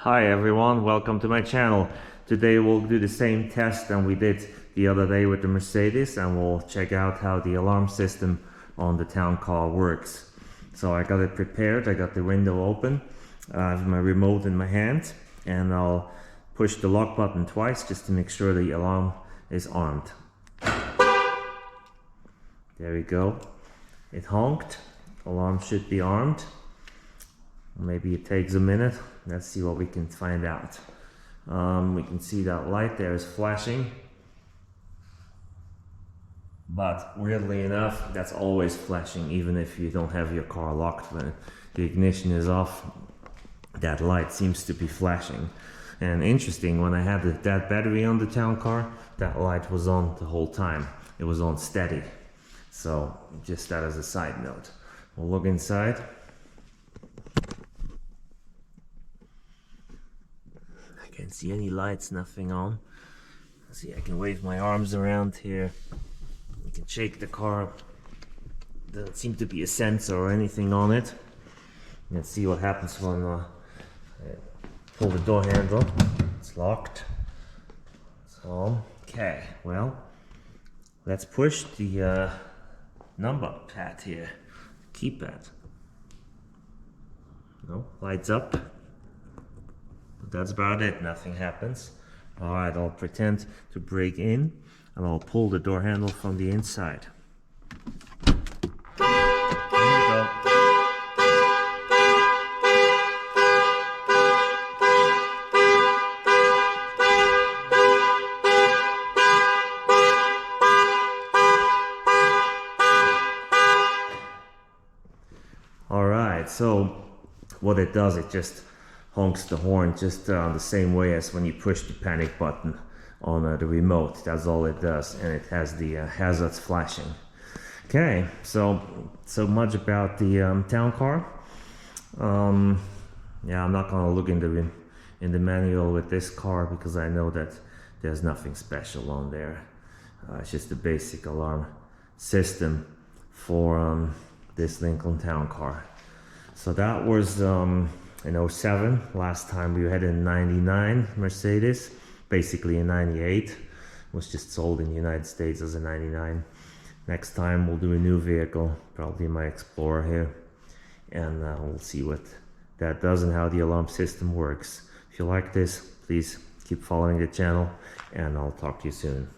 Hi everyone, welcome to my channel. Today we'll do the same test that we did the other day with the Mercedes, and we'll check out how the alarm system on the town car works. So I got it prepared, I got the window open, I have my remote in my hand, and I'll push the lock button twice just to make sure the alarm is armed. There we go. It honked. Alarm should be armed. Maybe it takes a minute. Let's see what we can find out. We can see that light there is flashing, but weirdly enough, that's always flashing even if you don't have your car locked. When the ignition is off, that light seems to be flashing. And interesting, when I had that battery on the town car, that light was on the whole time. It was on steady. So just that as a side note. We'll look inside. I can't see any lights, nothing on. See, I can wave my arms around here. You can shake the car. Doesn't seem to be a sensor or anything on it. Let's see what happens when I pull the door handle. It's locked. So, okay, well, let's push the number pad here. Keypad. No, lights up. But that's about it, nothing happens. Alright, I'll pretend to break in and I'll pull the door handle from the inside. There we go. Alright, so what it does, it just honks the horn just the same way as when you push the panic button on the remote. That's all it does, and it has the hazards flashing. Okay, so much about the town car. Yeah, I'm not gonna look in the manual with this car because I know that there's nothing special on there. It's just a basic alarm system for this Lincoln town car. So that was in 07. Last time we had a 99 Mercedes, basically a 98. It was just sold in the United States as a 99. Next time we'll do a new vehicle, probably my Explorer here, and we'll see what that does and how the alarm system works. If you like this, please keep following the channel, and I'll talk to you soon.